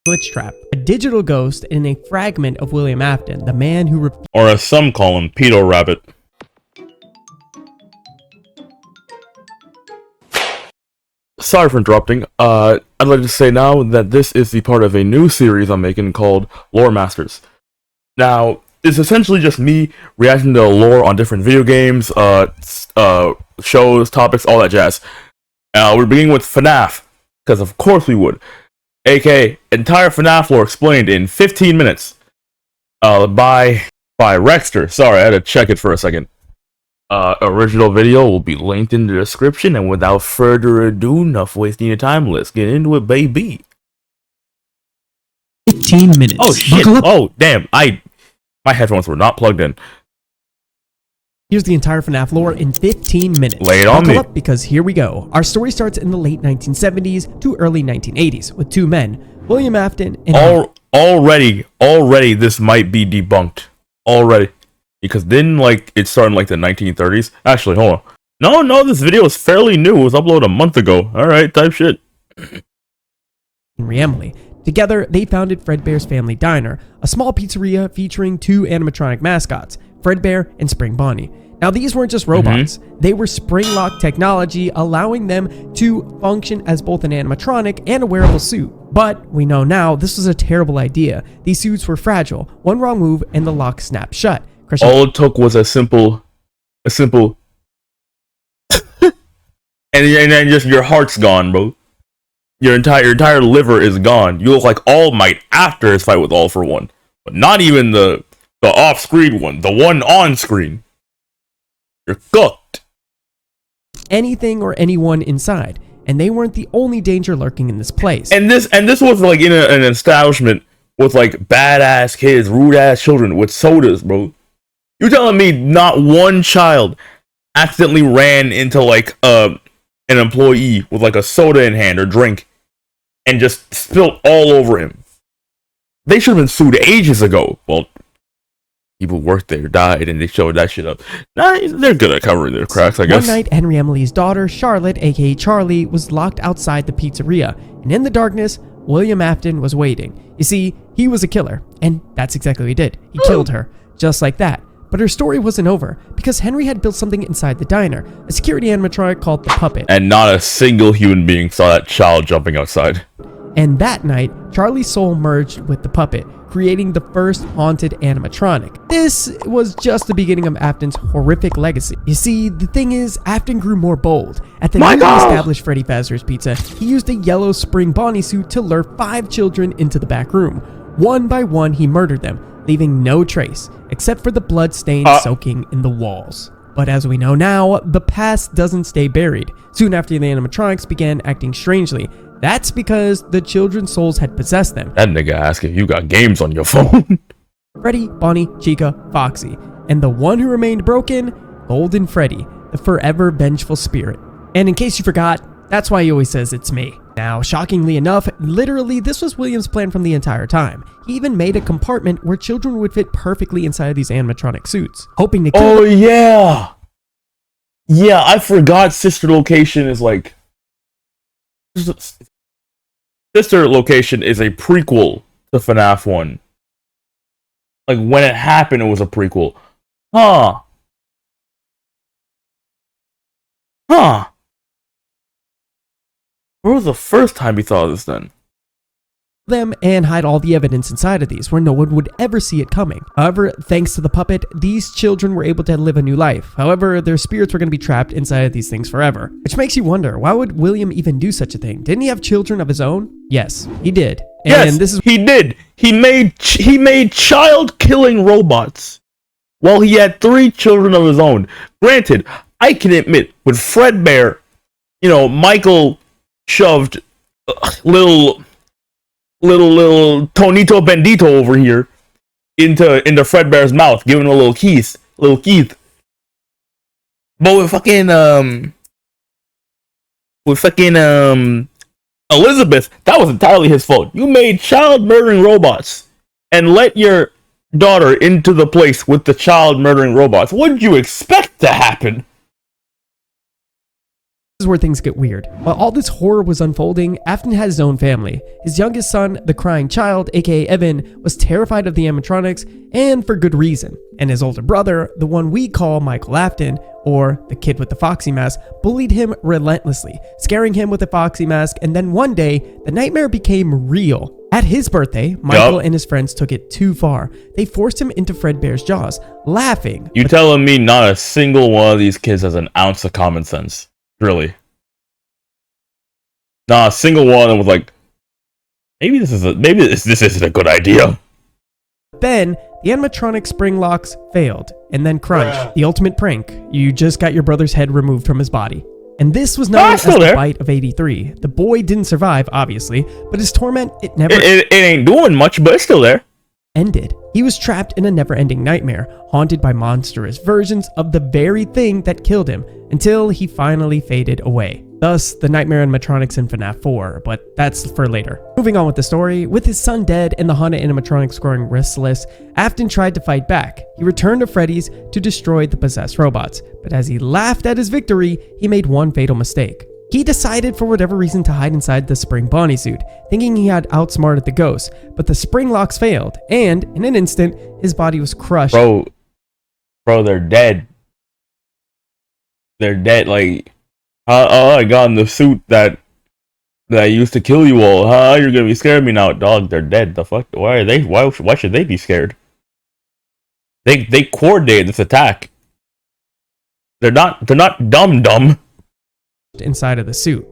glitch trap, a digital ghost and a fragment of William Afton, the man who or as some call him, Pedo Rabbit. Sorry for interrupting. I'd like to say now that this is the part of a new series I'm making called LoreMasters. Now, it's essentially just me reacting to lore on different video games, shows, topics, all that jazz. We're beginning with FNAF, because of course we would. aka entire FNAF lore explained in 15 minutes. By Rexter. Sorry, I had to check it for a second. Original video will be linked in the description, and without further ado, enough wasting your time, let's get into it, baby. 15 minutes. Oh shit! Oh damn! My headphones were not plugged in. Here's the entire FNAF lore in 15 minutes. Lay it on me. Buckle up, because here we go. Our story starts in the late 1970s to early 1980s with two men, William Afton and already this might be debunked already, because then it started in the 1930s. Actually, hold on. No, this video is fairly new. It was uploaded a month ago. All right, type shit. Henry Emily. Together, they founded Fredbear's Family Diner, a small pizzeria featuring two animatronic mascots, Fredbear and Spring Bonnie. Now, these weren't just robots. They were spring-lock technology, allowing them to function as both an animatronic and a wearable suit. But we know now this was a terrible idea. These suits were fragile. One wrong move and the lock snapped shut. All it took was a simple and just your heart's gone, bro. Your entire liver is gone. You look like All Might after his fight with All for One, but not even the off-screen one, the one on screen. You're cooked. Anything or anyone inside, and they weren't the only danger lurking in this place. And this was in an establishment with badass kids, rude ass children with sodas, bro. You telling me not one child accidentally ran into an employee with a soda in hand or drink and just spilled all over him? They should have been sued ages ago. Well, people worked there, died, and they showed that shit up. Nah, they're good at covering their cracks, I guess. One night, Henry Emily's daughter, Charlotte, aka Charlie, was locked outside the pizzeria, and in the darkness, William Afton was waiting. You see, he was a killer, and that's exactly what he did. He killed her, just like that. But her story wasn't over, because Henry had built something inside the diner, a security animatronic called the Puppet. And not a single human being saw that child jumping outside. And that night, Charlie's soul merged with the Puppet, creating the first haunted animatronic. This was just the beginning of Afton's horrific legacy. You see, the thing is, Afton grew more bold. At the newly established Freddy Fazbear's Pizza, he used a yellow Spring Bonnie suit to lure 5 children into the back room. One by one, he murdered them, leaving no trace, except for the blood stains soaking in the walls. But as we know now, the past doesn't stay buried. Soon after, the animatronics began acting strangely. That's because the children's souls had possessed them. That nigga asked if you got games on your phone. Freddy, Bonnie, Chica, Foxy. And the one who remained broken, Golden Freddy, the forever vengeful spirit. And in case you forgot, that's why he always says it's me. Now, shockingly enough, literally this was William's plan from the entire time. He even made a compartment where children would fit perfectly inside of these animatronic suits, hoping to kill them. Yeah! Yeah, I forgot Sister Location is Sister Location is a prequel to FNAF 1. When it happened, it was a prequel. Huh. Where was the first time you thought of this then? Them and hide all the evidence inside of these where no one would ever see it coming. However, thanks to the Puppet, these children were able to live a new life. However, their spirits were going to be trapped inside of these things forever. Which makes you wonder, why would William even do such a thing? Didn't he have children of his own? Yes, he did. And yes, he did. He made child-killing robots while he had 3 children of his own. Granted, I can admit, with Fredbear, Michael shoved little Tonito Bendito over here into Fredbear's mouth, giving him a little Keith. But with fucking Elizabeth, that was entirely his fault. You made child murdering robots and let your daughter into the place with the child murdering robots. What did you expect to happen? This is where things get weird. While all this horror was unfolding, Afton had his own family. His youngest son, the crying child, aka Evan, was terrified of the animatronics, and for good reason. And his older brother, the one we call Michael Afton, or the kid with the foxy mask, bullied him relentlessly, scaring him with a foxy mask, and then one day, the nightmare became real. At his birthday, Michael and his friends took it too far. They forced him into Fredbear's jaws, laughing. You telling me not a single one of these kids has an ounce of common sense? Really? Not a single one of them was like, maybe this isn't a good idea. Then, the animatronic spring locks failed, and then Crunch, the ultimate prank. You just got your brother's head removed from his body. And this was known as the Bite of 83. The boy didn't survive, obviously, but his torment, it ain't doing much, but it's still there. Ended. He was trapped in a never-ending nightmare, haunted by monstrous versions of the very thing that killed him, until he finally faded away. Thus, the nightmare animatronics in FNAF 4, but that's for later. Moving on with the story, with his son dead and the haunted animatronics growing restless, Afton tried to fight back. He returned to Freddy's to destroy the possessed robots, but as he laughed at his victory, he made one fatal mistake. He decided for whatever reason to hide inside the spring Bonnie suit, thinking he had outsmarted the ghost, but the spring locks failed, and in an instant, his body was crushed. Bro, they're dead. They're dead, like, I got in the suit that used to kill you all. You're gonna be scaring me now, dog. They're dead. The fuck? Why are they? Why should they be scared? They coordinated this attack. They're not dumb. Inside of the suit.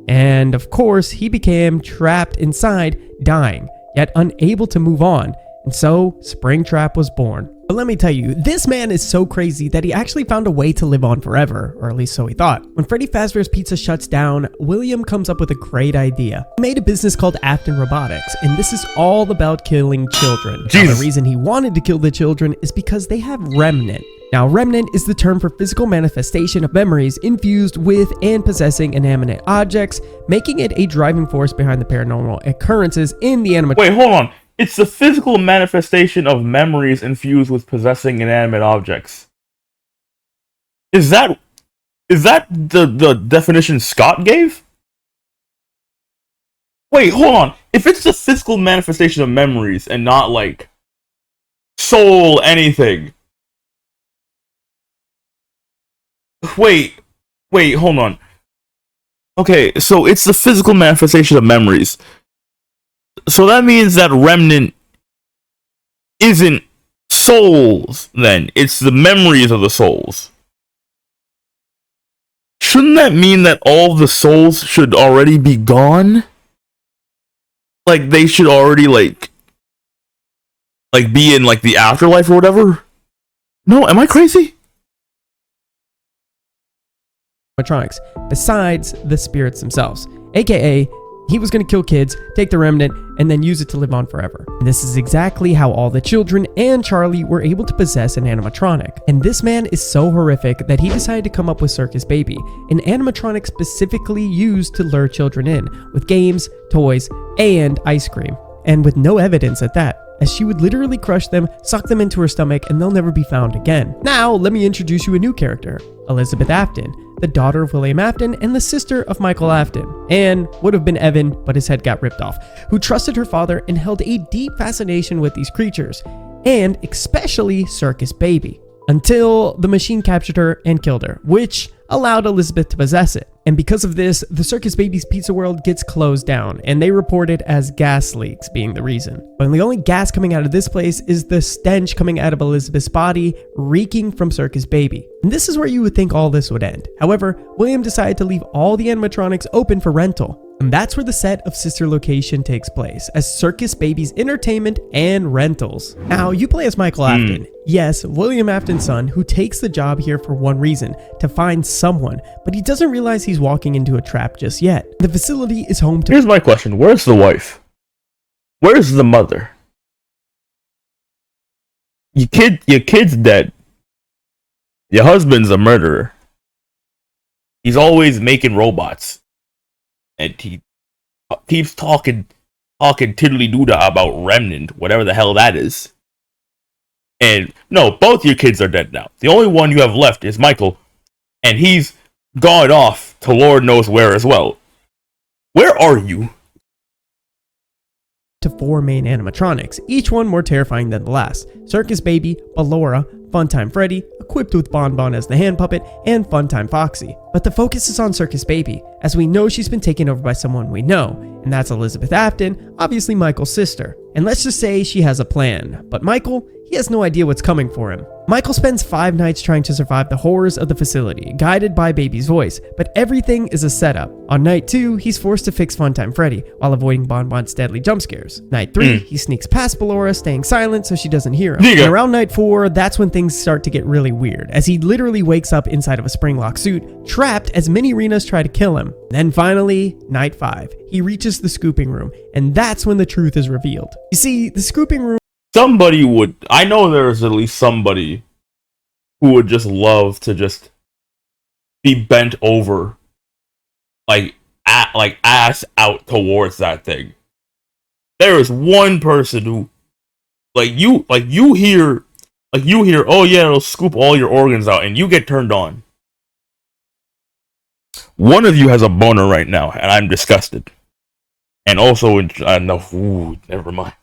And of course, he became trapped inside, dying, yet unable to move on. And so, Springtrap was born. But let me tell you, this man is so crazy that he actually found a way to live on forever, or at least so he thought. When Freddy Fazbear's Pizza shuts down, William comes up with a great idea. He made a business called Afton Robotics, and this is all about killing children. Now, the reason he wanted to kill the children is because they have remnant. Now, remnant is the term for physical manifestation of memories infused with and possessing inanimate objects, making it a driving force behind the paranormal occurrences in the animatronic. Wait, hold on. It's the physical manifestation of memories infused with possessing inanimate objects. Is that the definition Scott gave? Wait, hold on. If it's the physical manifestation of memories and not like soul anything. Wait, hold on. Okay, so it's the physical manifestation of memories. So that means that remnant isn't souls, then. It's the memories of the souls. Shouldn't that mean that all the souls should already be gone? Like, they should already, like be in, like, the afterlife or whatever? No, am I crazy? Animatronics, besides the spirits themselves, aka he was going to kill kids, take the remnant, and then use it to live on forever. And this is exactly how all the children and Charlie were able to possess an animatronic. And this man is so horrific that he decided to come up with Circus Baby, an animatronic specifically used to lure children in, with games, toys, and ice cream. And with no evidence at that, as she would literally crush them, suck them into her stomach, and they'll never be found again. Now, let me introduce you a new character, Elizabeth Afton, the daughter of William Afton and the sister of Michael Afton, and would have been Evan, but his head got ripped off, who trusted her father and held a deep fascination with these creatures, and especially Circus Baby, until the machine captured her and killed her, which allowed Elizabeth to possess it. And because of this, the Circus Baby's Pizza World gets closed down, and they report it as gas leaks being the reason. But the only gas coming out of this place is the stench coming out of Elizabeth's body, reeking from Circus Baby. And this is where you would think all this would end. However, William decided to leave all the animatronics open for rental. And that's where the set of Sister Location takes place, as Circus Baby's entertainment and rentals. Now, you play as Michael Afton. Yes, William Afton's son, who takes the job here for one reason, to find someone, but he doesn't realize he's walking into a trap just yet. The facility is home to— Here's my question. Where's the wife? Where's the mother? Your kid's dead. Your husband's a murderer. He's always making robots. And he keeps talking tiddly-doo-dah about remnant, whatever the hell that is. And no, both your kids are dead now. The only one you have left is Michael, and he's gone off to Lord knows where as well. Where are you? To 4 main animatronics, each one more terrifying than the last. Circus Baby, Ballora, Funtime Freddy, equipped with Bonbon as the hand puppet, and Funtime Foxy. But the focus is on Circus Baby, as we know she's been taken over by someone we know, and that's Elizabeth Afton, obviously Michael's sister. And let's just say she has a plan, but Michael, he has no idea what's coming for him. Michael spends 5 nights trying to survive the horrors of the facility, guided by Baby's voice, but everything is a setup. On night 2, he's forced to fix Funtime Freddy, while avoiding Bonbon's deadly jump scares. Night 3, he sneaks past Ballora, staying silent so she doesn't hear him. And around night 4, that's when things start to get really weird, as he literally wakes up inside of a spring-locked suit, trapped as mini Renas try to kill him. Then finally, night 5, he reaches the scooping room, and that's when the truth is revealed. You see, the scooping room... Somebody would... I know there's at least somebody who would just love to just be bent over, like ass out towards that thing. There is one person who, you hear, oh yeah, it'll scoop all your organs out, and you get turned on. One of you has a boner right now, and I'm disgusted. And also, never mind.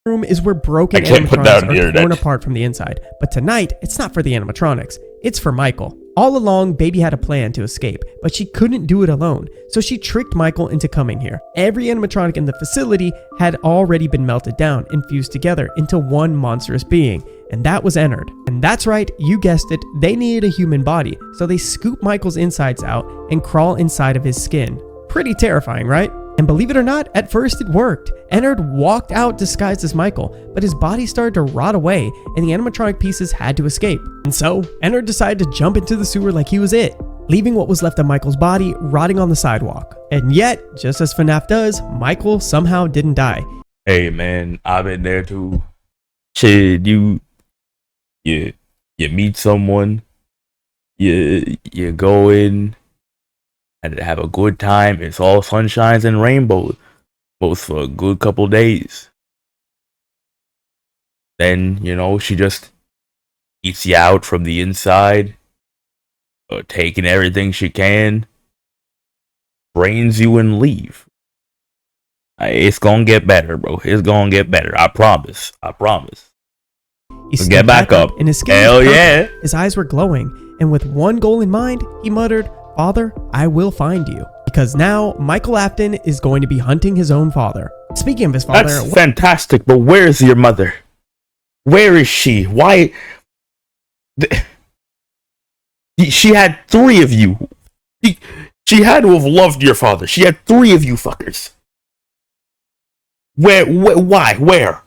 Room is where broken animatronics are torn apart from the inside. But tonight, it's not for the animatronics, it's for Michael. All along, Baby had a plan to escape, but she couldn't do it alone, so she tricked Michael into coming here. Every animatronic in the facility had already been melted down and fused together into one monstrous being, and that was Ennard. And that's right, you guessed it, they needed a human body, so they scoop Michael's insides out and crawl inside of his skin. Pretty terrifying, right? And believe it or not, at first it worked. Ennard walked out disguised as Michael, but his body started to rot away and the animatronic pieces had to escape. And so, Ennard decided to jump into the sewer like he was it, leaving what was left of Michael's body rotting on the sidewalk. And yet, just as FNAF does, Michael somehow didn't die. Hey man, I've been there too. Shit, you meet someone, you go in and have a good time. It's all sunshines and rainbows, both for a good couple days. Then, she just eats you out from the inside, taking everything she can, brains you and leave. It's gonna get better, bro. It's gonna get better. I promise. He get back up. In his Hell yeah. His eyes were glowing, and with one goal in mind, he muttered, "Father, I will find you." Because now, Michael Afton is going to be hunting his own father. Speaking of his father... That's fantastic, but where's your mother? Where is she? Why... She had 3 of you. She had to have loved your father. She had 3 of you fuckers. Why? Where?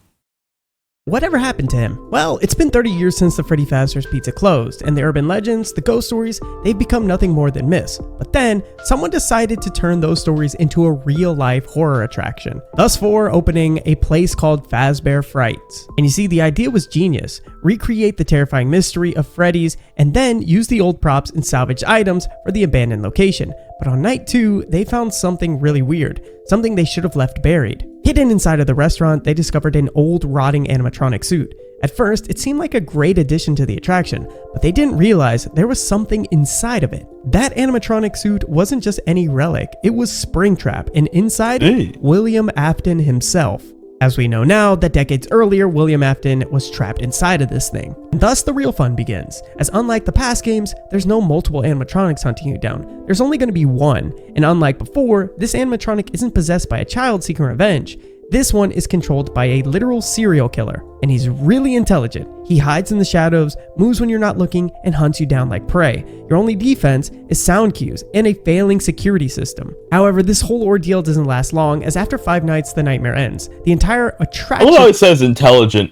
Whatever happened to him? Well, it's been 30 years since the Freddy Fazbear's Pizza closed, and the urban legends, the ghost stories, they've become nothing more than myths. But then, someone decided to turn those stories into a real-life horror attraction, thus for opening a place called Fazbear Frights. And you see, the idea was genius. Recreate the terrifying mystery of Freddy's, and then use the old props and salvaged items for the abandoned location. But on night 2, they found something really weird, something they should have left buried. Hidden inside of the restaurant, they discovered an old rotting animatronic suit. At first, it seemed like a great addition to the attraction, but they didn't realize there was something inside of it. That animatronic suit wasn't just any relic, it was Springtrap, and inside, William Afton himself. As we know now, that decades earlier, William Afton was trapped inside of this thing. And thus the real fun begins, as unlike the past games, there's no multiple animatronics hunting you down. There's only going to be one, and unlike before, this animatronic isn't possessed by a child seeking revenge. This one is controlled by a literal serial killer, and he's really intelligent. He hides in the shadows, moves when you're not looking, and hunts you down like prey. Your only defense is sound cues and a failing security system. However, this whole ordeal doesn't last long, as after 5 nights, the nightmare ends. The entire attraction... Although it says intelligent,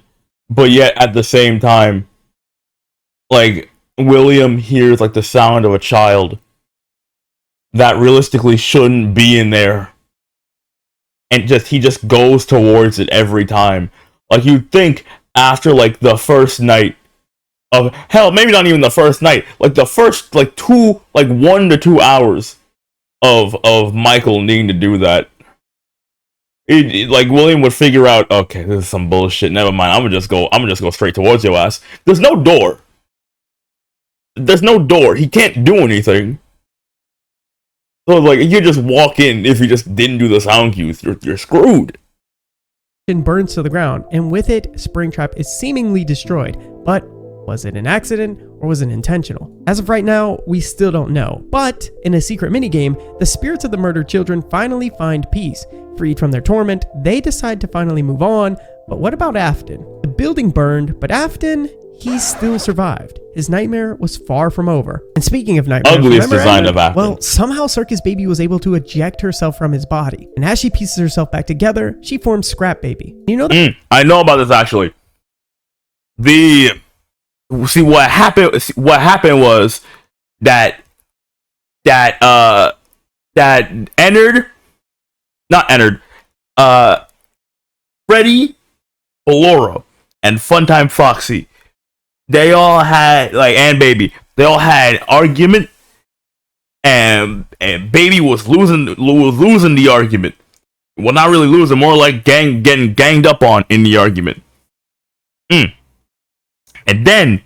but yet at the same time, William hears the sound of a child that realistically shouldn't be in there. And he just goes towards it every time. You'd think after the first night of, hell, maybe not even the first night, the first 1 to 2 hours of Michael needing to do that, William would figure out, okay, this is some bullshit. Never mind. I'm gonna just go straight towards your ass. There's no door. He can't do anything. So like you just walk in if you just didn't do the sound cues, you're screwed. Burns to the ground, and with it, Springtrap is seemingly destroyed. But was it an accident or was it intentional? As of right now, we still don't know. But in a secret minigame, the spirits of the murdered children finally find peace. Freed from their torment, they decide to finally move on. But what about Afton? The building burned, but Afton, he still survived. His nightmare was far from over. And speaking of nightmares, Ugliest design of Afton. well, somehow Circus Baby was able to eject herself from his body. And as she pieces herself back together, she forms Scrap Baby. You know that? I know about this actually. What happened was that Freddy, Laura, and Funtime Foxy, they all had and Baby, they all had an argument, and Baby was losing the argument. Well, not really losing, more like getting ganged up on in the argument. And then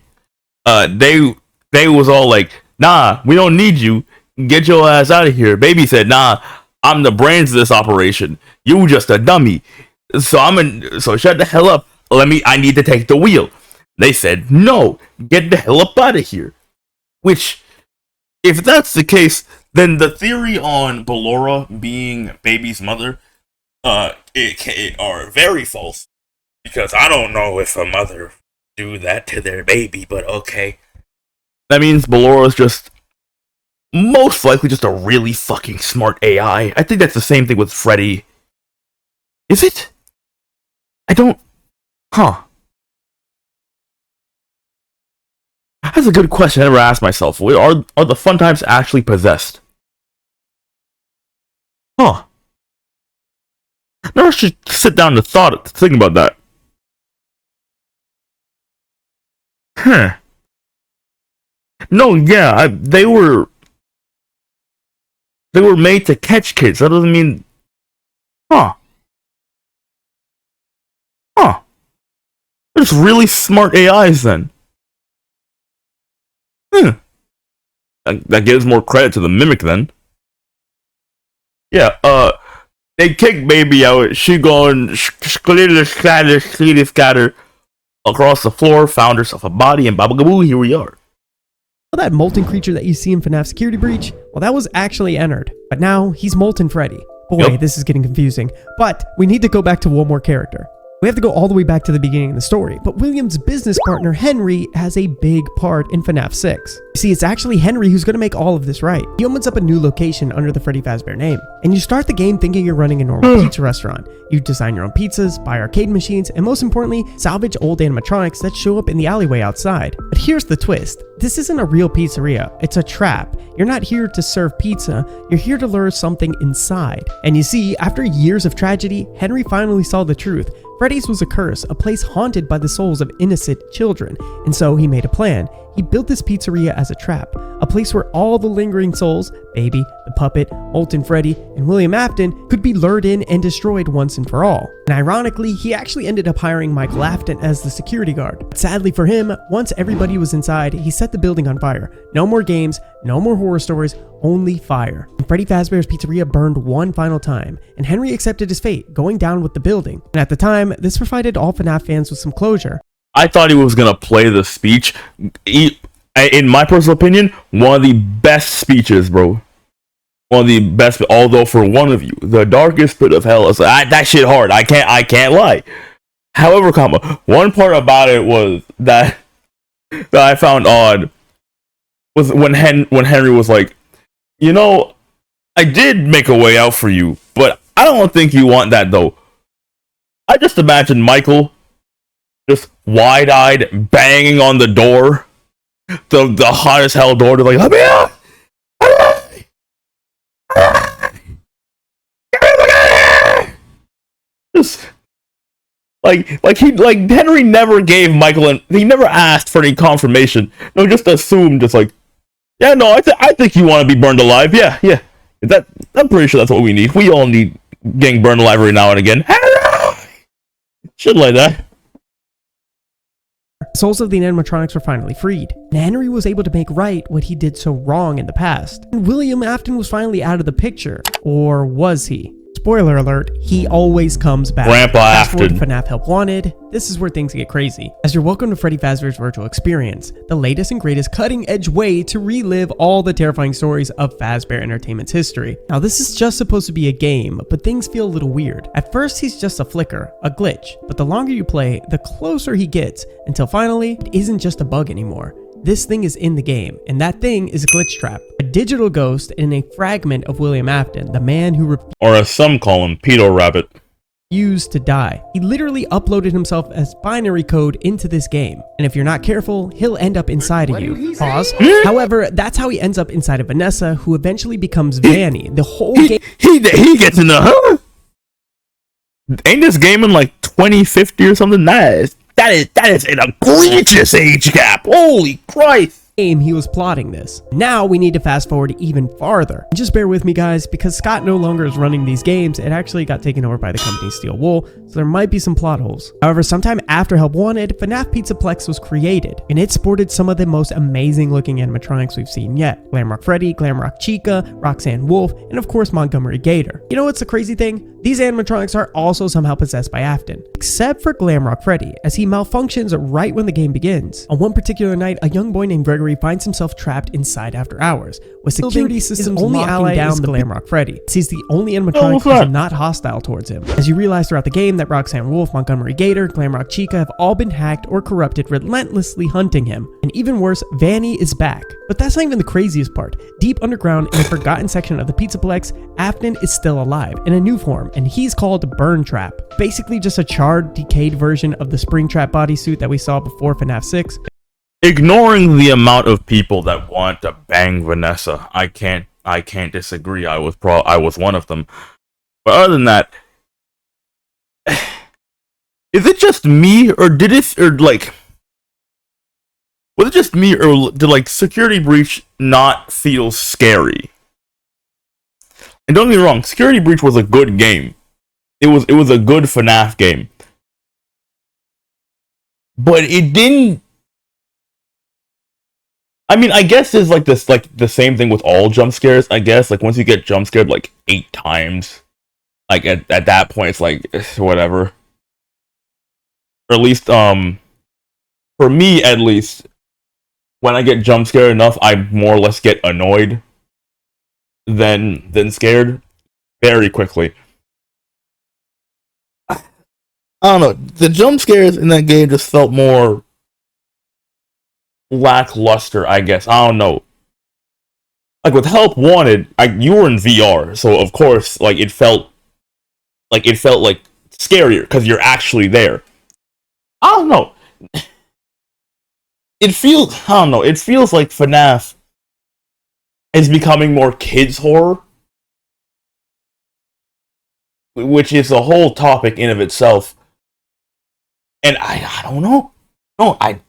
they was all like, nah, we don't need you. Get your ass out of here. Baby said, nah, I'm the brains of this operation. You just a dummy. So shut the hell up. I need to take the wheel. They said, no, get the hell up out of here. Which, if that's the case, then the theory on Ballora being Baby's mother it are very false. Because I don't know if a mother do that to their baby, but okay. That means Ballora's just most likely just a really fucking smart AI. I think that's the same thing with Freddy. Is it? I don't... Huh. That's a good question I never asked myself. Are the Funtimes actually possessed? Huh. Now I should sit down and think about that. Huh. No, yeah, they were made to catch kids. That doesn't mean... Huh. Huh. They're just really smart AIs then. That gives more credit to the Mimic then. Yeah, they kicked Baby out. She going scatter across the floor, found herself a body, and babagaboo, here we are. That molten creature that you see in FNAF Security Breach, well, that was actually Ennard, but now he's Molten Freddy. Boy, Yep. This is getting confusing. But we need to go back to one more character. We have to go all the way back to the beginning of the story, but William's business partner Henry has a big part in FNAF 6. You see, it's actually Henry who's going to make all of this right. He opens up a new location under the Freddy Fazbear name, and you start the game thinking you're running a normal pizza restaurant. You design your own pizzas, buy arcade machines, and most importantly, salvage old animatronics that show up in the alleyway outside. But here's the twist. This isn't a real pizzeria, it's a trap. You're not here to serve pizza, you're here to lure something inside. And you see, after years of tragedy, Henry finally saw the truth. Freddy's was a curse, a place haunted by the souls of innocent children, and so he made a plan. He built this pizzeria as a trap, a place where all the lingering souls, Baby, the puppet, Molten Freddy, and William Afton, could be lured in and destroyed once and for all. And ironically, he actually ended up hiring Michael Afton as the security guard. But sadly for him, once everybody was inside, he set the building on fire. No more games, no more horror stories, only fire. And Freddy Fazbear's Pizzeria burned one final time, and Henry accepted his fate, going down with the building. And at the time, this provided all FNAF fans with some closure. I thought he was gonna play the speech. In my personal opinion, one of the best speeches, bro. One of the best. Although for one of you, the darkest pit of hell is that shit hard. I can't lie. However, one part about it was that I found odd was when Henry was like, you know, I did make a way out for you, but I don't think you want that though. I just imagine Michael just wide-eyed banging on the door, the hot as hell door, to like, let me out! Just like Henry never gave Michael, and he never asked for any confirmation. No, just assumed, just like, yeah, no, I think you want to be burned alive. Yeah. I'm pretty sure that's what we need. We all need getting burned alive every now and again. Shit like that. The souls of the animatronics were finally freed, and Henry was able to make right what he did so wrong in the past. And William Afton was finally out of the picture. Or was he? Spoiler alert, he always comes back. Grandpa Fast forward Afton. to FNAF Help Wanted, this is where things get crazy. As you're welcome to Freddy Fazbear's Virtual Experience, the latest and greatest cutting-edge way to relive all the terrifying stories of Fazbear Entertainment's history. Now this is just supposed to be a game, but things feel a little weird. At first he's just a flicker, a glitch, but the longer you play, the closer he gets, until finally, it isn't just a bug anymore. This thing is in the game, and that thing is a glitch trap, a digital ghost and a fragment of William Afton, the man who Or as some call him, Pedo Rabbit. refused to die. He literally uploaded himself as binary code into this game, and if you're not careful, he'll end up inside of you. Pause. However, that's how he ends up inside of Vanessa, who eventually becomes Vanny. The whole game. He gets in the huh? Ain't this game in like 2050 or something? That is an egregious age gap. Holy Christ. He was plotting this. Now we need to fast forward even farther. Just bear with me guys, because Scott no longer is running these games. It actually got taken over by the company Steel Wool, so there might be some plot holes. However, sometime after Help Wanted, FNAF Pizzaplex was created, and it sported some of the most amazing looking animatronics we've seen yet. Glamrock Freddy, Glamrock Chica, Roxanne Wolf, and of course Montgomery Gator. You know what's the crazy thing? These animatronics are also somehow possessed by Afton, except for Glamrock Freddy, as he malfunctions right when the game begins. On one particular night, a young boy named Gregory finds himself trapped inside after hours, with security systems only ally down the Glamrock Freddy. He's the only animatronic who's not hostile towards him. As you realize throughout the game that Roxanne Wolf, Montgomery Gator, Glamrock Chica have all been hacked or corrupted, relentlessly hunting him. And even worse, Vanny is back. But that's not even the craziest part. Deep underground in a forgotten section of the Pizzaplex, Afton is still alive in a new form, and he's called Burn Trap. Basically just a charred, decayed version of the Springtrap bodysuit that we saw before FNAF 6. Ignoring the amount of people that want to bang Vanessa, I can't disagree. I was one of them. But other than that, is it just me, or was it just me, or did like Security Breach not feel scary? And don't get me wrong, Security Breach was a good game. It was a good FNAF game. But it didn't. I mean, I guess it's like this, like the same thing with all jump scares. I guess like once you get jump scared like 8 times, like at that point it's like whatever. Or at least for me at least, when I get jump scared enough, I more or less get annoyed than scared very quickly. I don't know. The jump scares in that game just felt more lackluster, I guess. I don't know. Like with Help Wanted, you were in VR, so of course, like it felt like scarier because you're actually there. I don't know. It feels like FNAF is becoming more kids horror, which is a whole topic in of itself. And I don't know. No, I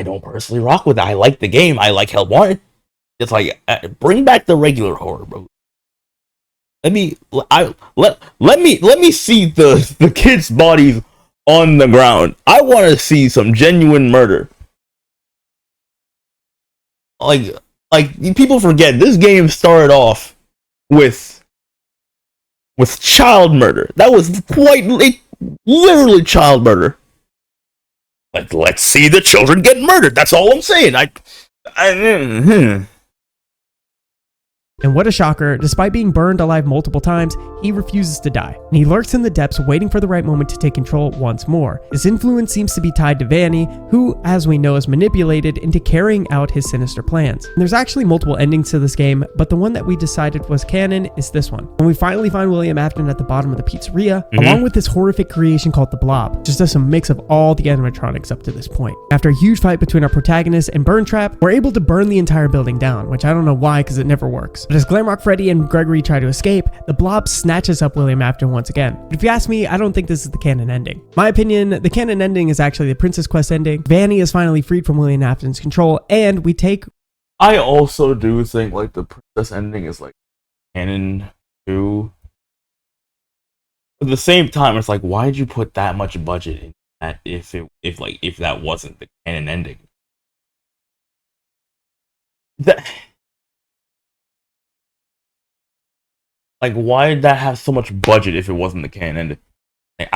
don't personally rock with it. I like the game. I like Help Wanted. It's like bring back the regular horror, bro. Let me see the kids' bodies on the ground. I want to see some genuine murder. Like people forget this game started off with child murder. That was literally child murder. Like, let's see the children get murdered. That's all I'm saying. And what a shocker, despite being burned alive multiple times, he refuses to die. And he lurks in the depths waiting for the right moment to take control once more. His influence seems to be tied to Vanny, who, as we know, is manipulated into carrying out his sinister plans. And there's actually multiple endings to this game, but the one that we decided was canon is this one. When we finally find William Afton at the bottom of the pizzeria, along with this horrific creation called the Blob, just as a mix of all the animatronics up to this point. After a huge fight between our protagonist and Burn Trap, we're able to burn the entire building down, which I don't know why because it never works. But as Glamrock Freddy and Gregory try to escape, the Blob snatches up William Afton once again. But if you ask me, I don't think this is the canon ending. My opinion, the canon ending is actually the Princess Quest ending. Vanny is finally freed from William Afton's control, and we take... I also do think like the Princess ending is like canon too. At the same time, it's like, why'd you put that much budget in that if that wasn't the canon ending. That like why did that have so much budget if it wasn't the canon ending? Like,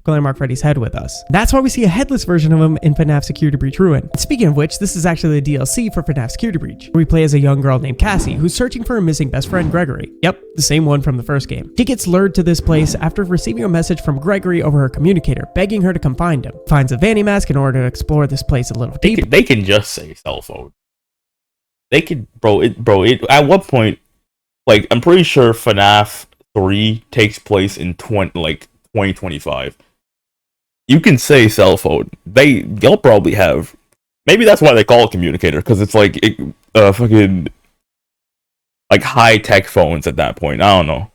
Glamrock Freddy's head with us. That's why we see a headless version of him in FNAF Security Breach Ruin. And speaking of which, this is actually the DLC for FNAF Security Breach, where we play as a young girl named Cassie, who's searching for her missing best friend Gregory. Yep, the same one from the first game. She gets lured to this place after receiving a message from Gregory over her communicator, begging her to come find him. Finds a Vanny mask in order to explore this place a little deeper. they can just say cell phone. They could, it at what point, like, I'm pretty sure FNAF 3 takes place in 2025. You can say cell phone. They'll probably have. Maybe that's why they call it communicator, because it's like fucking like high tech phones at that point. I don't know.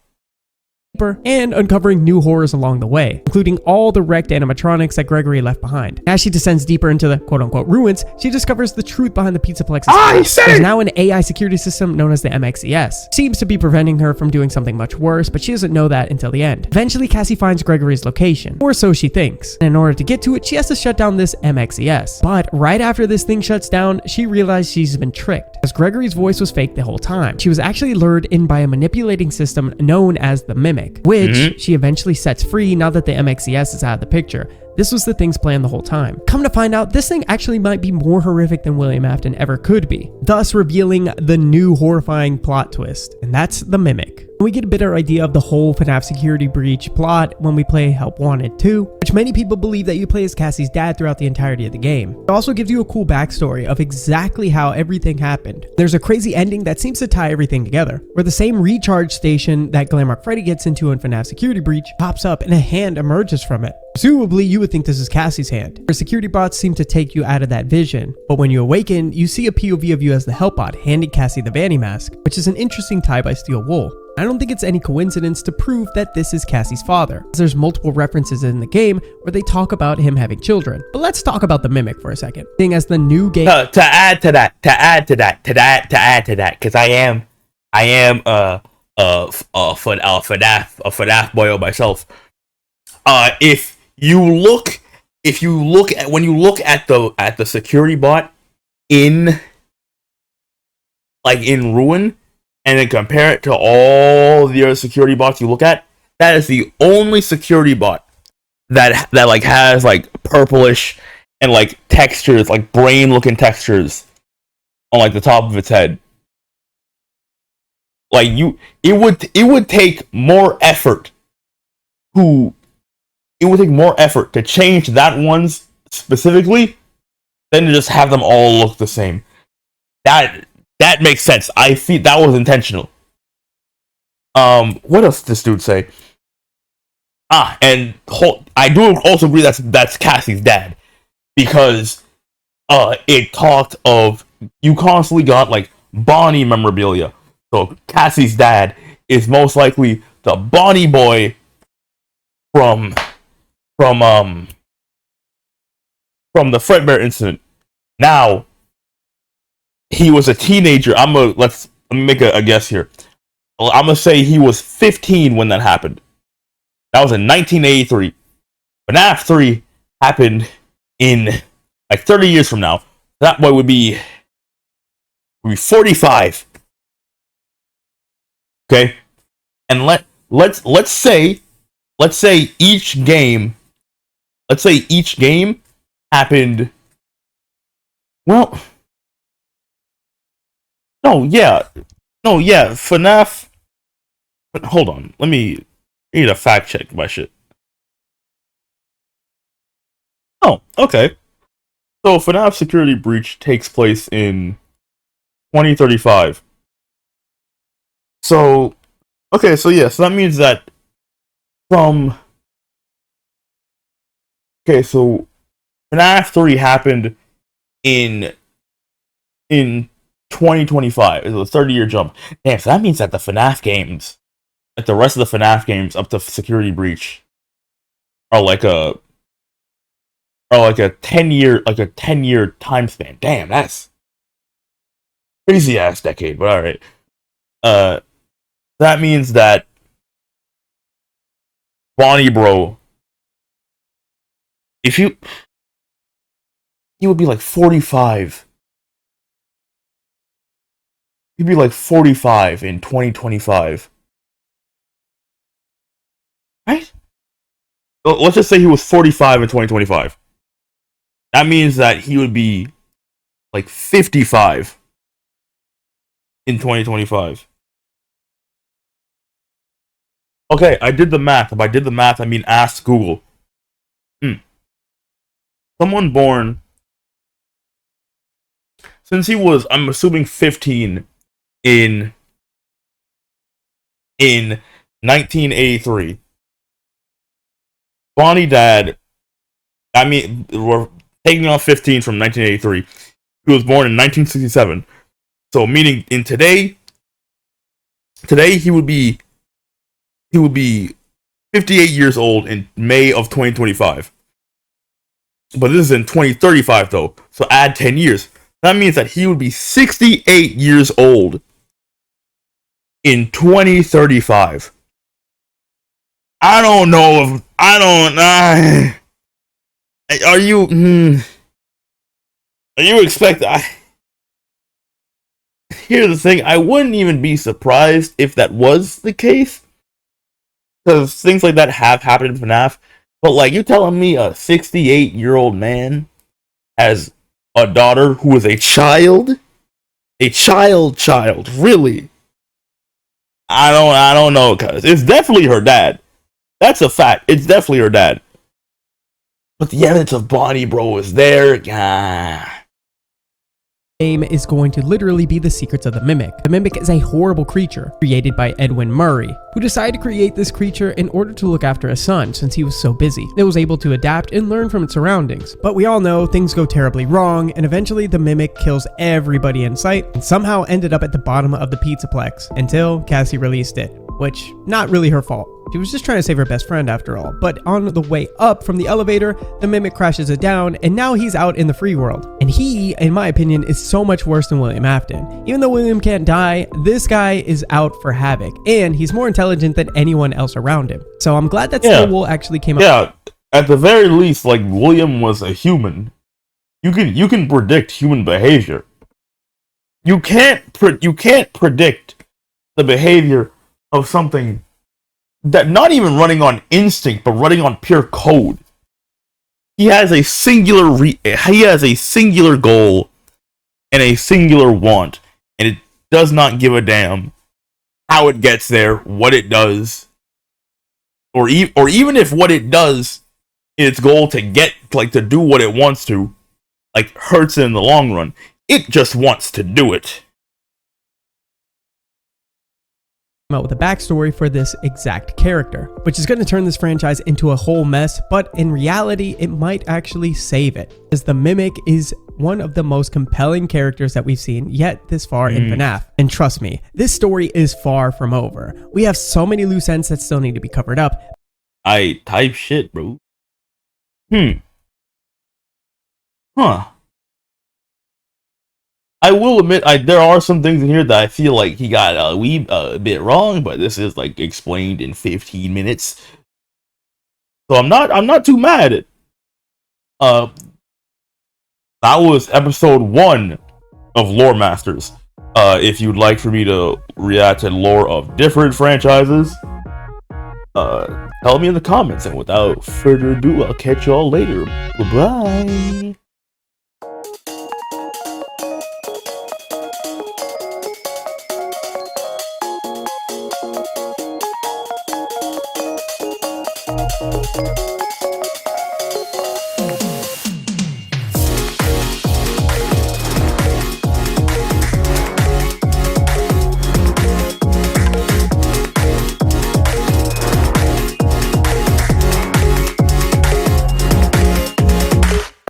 And uncovering new horrors along the way, including all the wrecked animatronics that Gregory left behind. As she descends deeper into the quote-unquote ruins, she discovers the truth behind the Pizzaplex's There's now an AI security system known as the MXES. Seems to be preventing her from doing something much worse, but she doesn't know that until the end. Eventually, Cassie finds Gregory's location, or so she thinks. And in order to get to it, she has to shut down this MXES. But right after this thing shuts down, she realizes she's been tricked, as Gregory's voice was fake the whole time. She was actually lured in by a manipulating system known as the Mimic, which she eventually sets free now that the MXES is out of the picture. This was the thing's plan the whole time. Come to find out, this thing actually might be more horrific than William Afton ever could be, thus revealing the new horrifying plot twist, and that's the Mimic. We get a better idea of the whole FNAF Security Breach plot when we play Help Wanted 2, which many people believe that you play as Cassie's dad throughout the entirety of the game. It also gives you a cool backstory of exactly how everything happened. There's a crazy ending that seems to tie everything together, where the same recharge station that Glamrock Freddy gets into in FNAF Security Breach pops up and a hand emerges from it. Presumably, you would think this is Cassie's hand. Her security bots seem to take you out of that vision, but when you awaken, you see a POV of you as the help bot handing Cassie the Vanny mask, which is an interesting tie by Steel Wool. I don't think it's any coincidence to prove that this is Cassie's father, as there's multiple references in the game where they talk about him having children. But let's talk about the Mimic for a second. Seeing as the new game to add to that, because I am a FNAF boy myself. If you look at when you look at the security bot in Ruin, and then compare it to all the other security bots you look at, that is the only security bot that like has like purplish and like textures, like brain looking textures on like the top of its head. Like it would take more effort to change that one's specifically than to just have them all look the same. That makes sense. I feel that was intentional. What else did this dude say? I do also agree that's Cassie's dad, because it talked of, you constantly got like Bonnie memorabilia. So Cassie's dad is most likely the Bonnie boy from the Fredbear incident. Now, he was a teenager. Let me make a guess here. I'm gonna say he was 15 when that happened. That was in 1983. FNAF 3 happened in like 30 years from now. That boy would be 45. Okay, and let's say each game happened. Well. FNAF. Hold on, I need to fact check my shit. Oh, okay. So FNAF Security Breach takes place in 2035. So, okay, so that means that from. Okay, so FNAF 3 happened in 2025. It's a 30-year jump. Damn, so that means that the FNAF games, like the rest of the FNAF games up to Security Breach, are like a 10-year time span. Damn, that's crazy ass decade. But all right, that means that Bonnie, bro. If you... He would be like 45. He'd be like 45 in 2025. Right? Well, let's just say he was 45 in 2025. That means that he would be like 55 in 2025. Okay, I did the math. If I did the math, I mean ask Google. Someone born... Since he was, I'm assuming, 15 in 1983. Bonnie Dad, I mean, we're taking off 15 from 1983. He was born in 1967. So meaning in today he would be 58 years old in May of 2025. But this is in 2035 though. So add 10 years. That means that he would be 68 years old in 2035. I don't know if are you expecting? Here's the thing, I wouldn't even be surprised if that was the case, because things like that have happened in FNAF. But like, you telling me a 68-year-old man has a daughter who is a child, really? I don't know, cuz it's definitely her dad. That's a fact. It's definitely her dad. But the evidence of Bonnie, bro, is there. Game is going to literally be the secrets of the Mimic. The Mimic is a horrible creature created by Edwin Murray, who decided to create this creature in order to look after his son since he was so busy. It was able to adapt and learn from its surroundings. But we all know things go terribly wrong, and eventually the Mimic kills everybody in sight and somehow ended up at the bottom of the Pizzaplex until Cassie released it, which not really her fault. She was just trying to save her best friend after all, but on the way up from the elevator, the Mimic crashes it down, and now he's out in the free world. And he, in my opinion, is so much worse than William Afton. Even though William can't die, this guy is out for havoc, and he's more intelligent than anyone else around him. So I'm glad that Stillwool actually came up. Yeah, at the very least, like, William was a human. You can predict human behavior. You can't predict the behavior of something that not even running on instinct, but running on pure code. He has a singular goal and a singular want, and it does not give a damn how it gets there, what it does, or even if what it does, its goal to do what it wants to, like, hurts it in the long run. It just wants to do it. Out with a backstory for this exact character, which is going to turn this franchise into a whole mess, but in reality it might actually save it, as the Mimic is one of the most compelling characters that we've seen yet this far in FNAF. And trust me, this story is far from over. We have so many loose ends that still need to be covered up. I type shit, bro. I will admit, there are some things in here that I feel like he got a bit wrong, but this is like explained in 15 minutes, so I'm not too mad at it. That was episode 1 of LoreMasters. If you'd like for me to react to lore of different franchises, tell me in the comments. And without further ado, I'll catch y'all later. Bye bye.